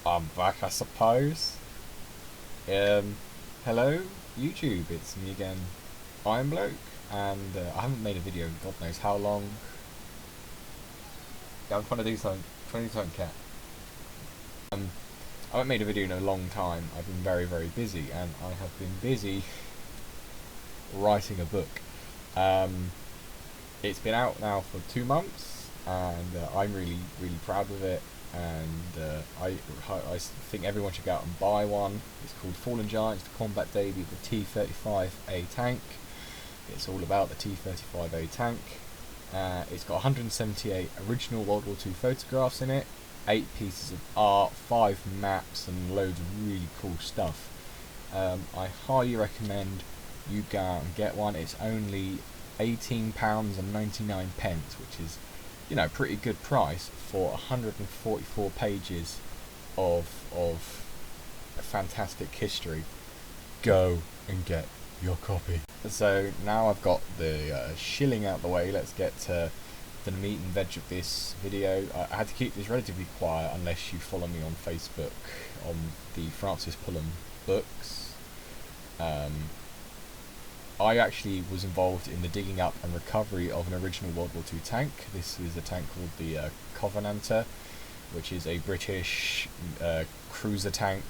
I'm back, I suppose. Hello, YouTube. It's me again, Iron Bloke, and I haven't made a video in God knows how long. Yeah, I'm trying to do something, cat. I haven't made a video in a long time. I've been very, very busy, and I have been busy writing a book. It's been out now for 2 months, and I'm really, really proud of it. And I think everyone should go out and buy one. It's called Fallen Giants, the combat debut of the T-35A tank. It's all about the T-35A tank. It's got 178 original World War II photographs in it, 8 pieces of art, 5 maps, and loads of really cool stuff. I highly recommend you go out and get one. It's only £18.99, which is, you know, pretty good price for 144 pages of fantastic history. Go and get your copy. So now I've got the shilling out the way, let's get to the meat and veg of this video. I had to keep this relatively quiet unless you follow me on Facebook on the Francis Pulham books. I actually was involved in the digging up and recovery of an original World War II tank. This is a tank called the Covenanter, which is a British cruiser tank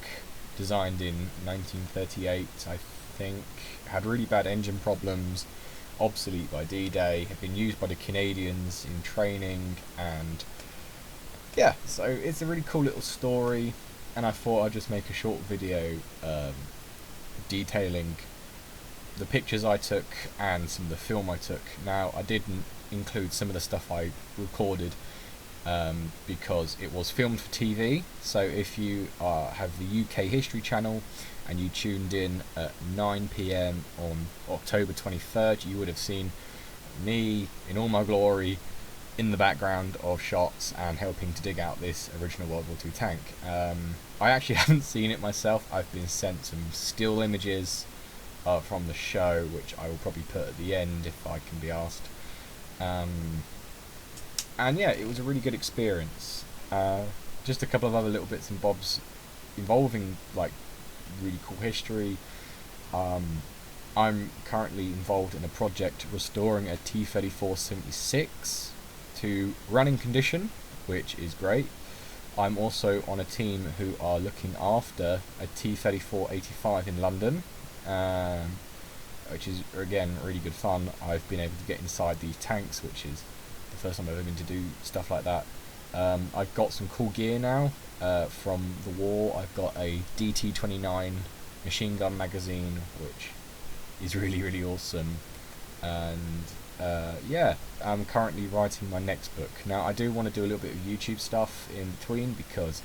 designed in 1938, I think. Had really bad engine problems, obsolete by D-Day, had been used by the Canadians in training, and yeah, so it's a really cool little story, and I thought I'd just make a short video detailing the pictures I took and some of the film I took. Now, I didn't include some of the stuff I recorded because it was filmed for TV, so if you have the UK History Channel and you tuned in at 9 PM on October 23rd, you would have seen me in all my glory in the background of shots and helping to dig out this original World War II tank. I actually haven't seen it myself. I've been sent some still images from the show, which I will probably put at the end if I can be asked. And yeah, it was a really good experience. Just a couple of other little bits and bobs involving like really cool history. I'm currently involved in a project restoring a T-34-76 to running condition, which is great. I'm also on a team who are looking after a T-34-85 in London, which is again really good fun. I've been able to get inside these tanks, which is the first time I've ever been to do stuff like that. I've got some cool gear now from the war. I've got a DT-29 machine gun magazine, which is really, really awesome. And yeah, I'm currently writing my next book. Now, I do want to do a little bit of YouTube stuff in between because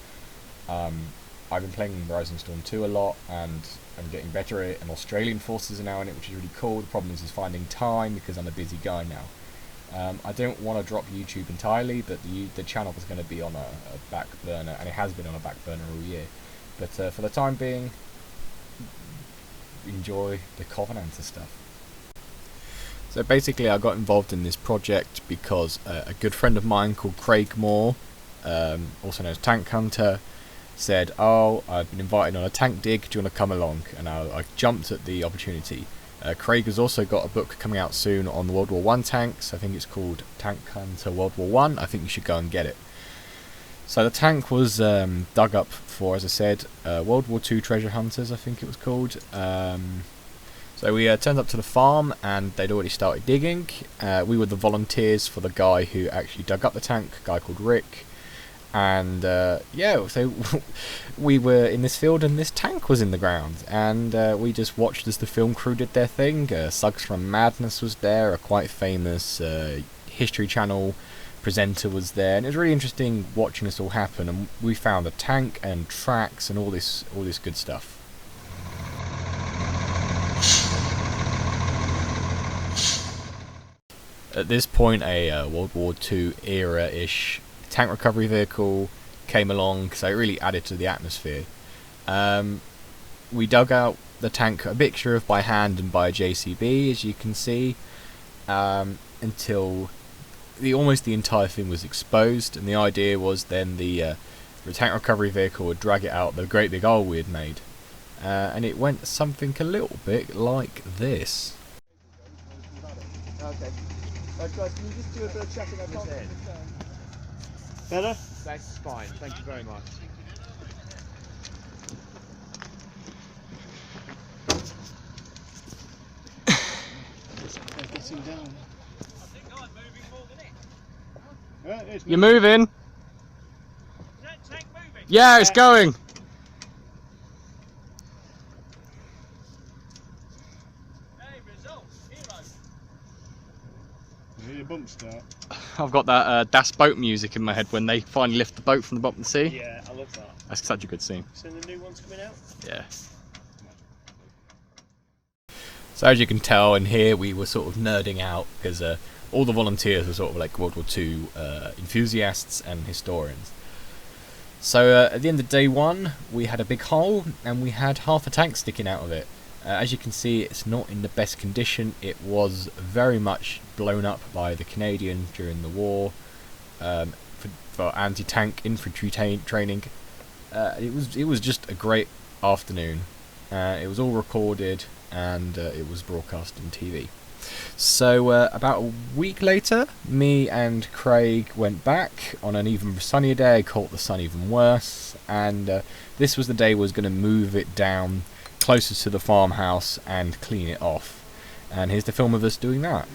I've been playing Rising Storm 2 a lot, and I'm getting better at it, and Australian forces are now in it, which is really cool. The problem is finding time because I'm a busy guy now. I don't want to drop YouTube entirely, but the channel is going to be on a back burner, and it has been on a back burner all year. But for the time being, enjoy the Covenanter stuff. So basically, I got involved in this project because a good friend of mine called Craig Moore, also known as Tank Hunter, said, "Oh, I've been invited on a tank dig, do you want to come along?" And I jumped at the opportunity. Craig has also got a book coming out soon on the World War I tanks. I think it's called Tank Hunter World War I. I think you should go and get it. So the tank was dug up for, as I said, World War II treasure hunters, I think it was called. So we turned up to the farm, and they'd already started digging. We were the volunteers for the guy who actually dug up the tank, a guy called Rick. And yeah, so we were in this field, and this tank was in the ground, and we just watched as the film crew did their thing. Suggs from Madness was there, a quite famous History Channel presenter was there, and it was really interesting watching this all happen. And we found a tank and tracks and all this good stuff. At this point, a World War II era-ish tank recovery vehicle came along, so it really added to the atmosphere. We dug out the tank a mixture of by hand and by JCB, as you can see, until almost the entire thing was exposed, and the idea was then the the tank recovery vehicle would drag it out the great big hole we had made. And it went something a little bit like this. Okay. Guys, can you just do a bit of checking? I can't better? That's fine, thank you very much. Getting down. I think I'm moving more than it. You're moving? Is that tank moving? Yeah, it's going! Hey, results, hero. You hear your bump start? I've got that Das Boat music in my head when they finally lift the boat from the bottom of the sea. Yeah, I love that. That's such a good scene. So the new one's coming out? Yeah. So as you can tell in here, we were sort of nerding out because all the volunteers were sort of like World War II enthusiasts and historians. So at the end of day one, we had a big hole and we had half a tank sticking out of it. As you can see, it's not in the best condition. It was very much blown up by the Canadians during the war for anti-tank infantry training. It was just a great afternoon. It was all recorded and it was broadcast on TV. So about a week later, me and Craig went back on an even sunnier day. I caught the sun even worse, and this was the day we was going to move it down closest to the farmhouse and clean it off. And here's the film of us doing that.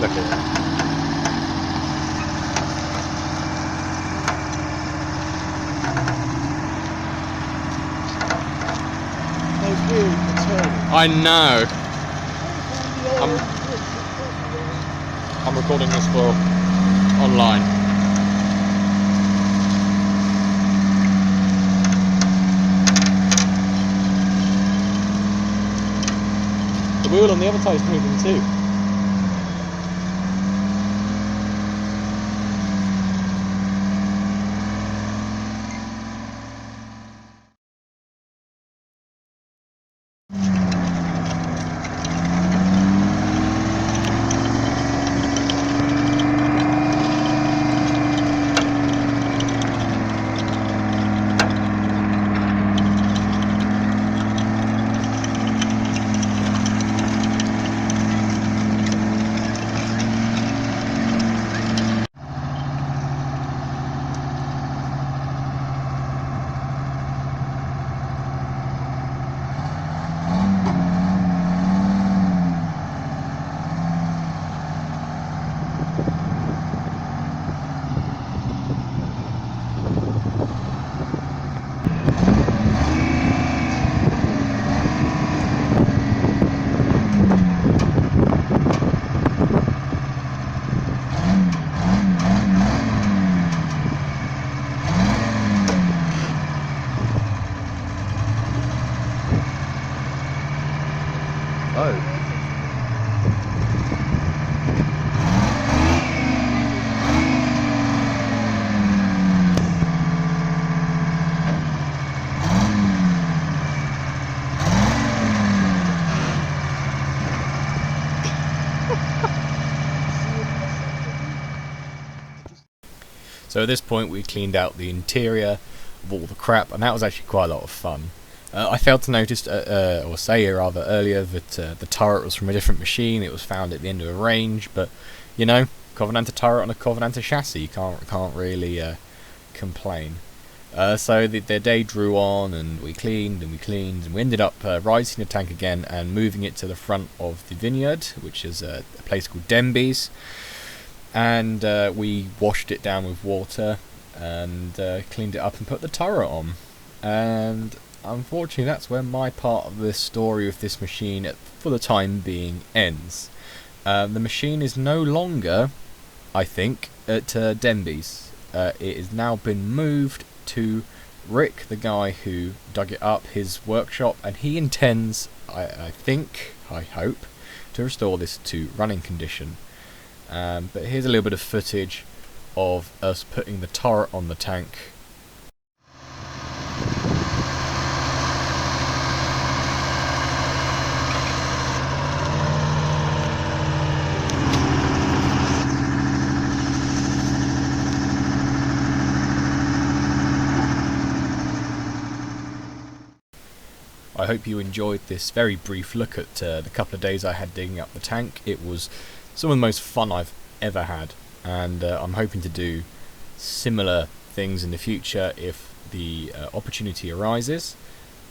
Look at that. Those wheels are turning. I know. I'm recording this for online. The wheel on the other side's moving too. So at this point we cleaned out the interior of all the crap, and that was actually quite a lot of fun. I failed to notice, or say rather earlier, that the turret was from a different machine. It was found at the end of a range, but you know, Covenanter turret on a Covenanter chassis, you can't really complain. So the day drew on, and we cleaned, and we ended up rising the tank again and moving it to the front of the vineyard, which is a place called Denby's. And we washed it down with water and cleaned it up and put the turret on. And unfortunately that's where my part of the story with this machine for the time being ends. The machine is no longer, I think, at Denby's. it has now been moved to Rick, the guy who dug it up, his workshop, and he intends, I hope, to restore this to running condition. But here's a little bit of footage of us putting the turret on the tank. I hope you enjoyed this very brief look at the couple of days I had digging up the tank. It was some of the most fun I've ever had, and I'm hoping to do similar things in the future if the opportunity arises.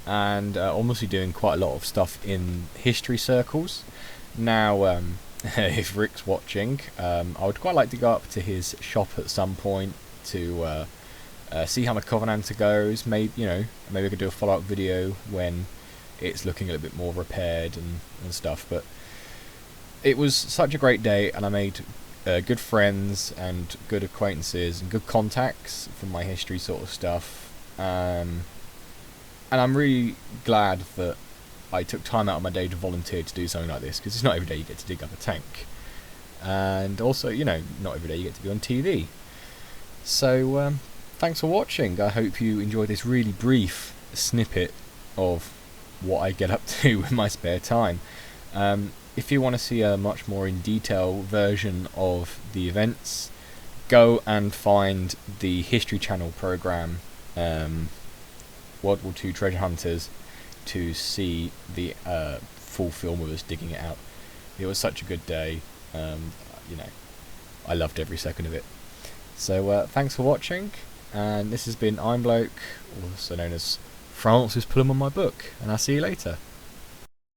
And I'm also doing quite a lot of stuff in history circles. Now, if Rick's watching, I would quite like to go up to his shop at some point to see how my Covenanter goes. Maybe I could do a follow-up video when it's looking a little bit more repaired and stuff. But it was such a great day, and I made good friends and good acquaintances and good contacts from my history sort of stuff. And I'm really glad that I took time out of my day to volunteer to do something like this, because it's not every day you get to dig up a tank, and also not every day you get to be on TV. So thanks for watching. I hope you enjoyed this really brief snippet of what I get up to in my spare time. If you want to see a much more in detail version of the events, go and find the History Channel program, World War II Treasure Hunters, to see the full film of us digging it out. It was such a good day. I loved every second of it. So thanks for watching, and this has been I'm Bloke, also known as Francis Plum on my book, and I'll see you later.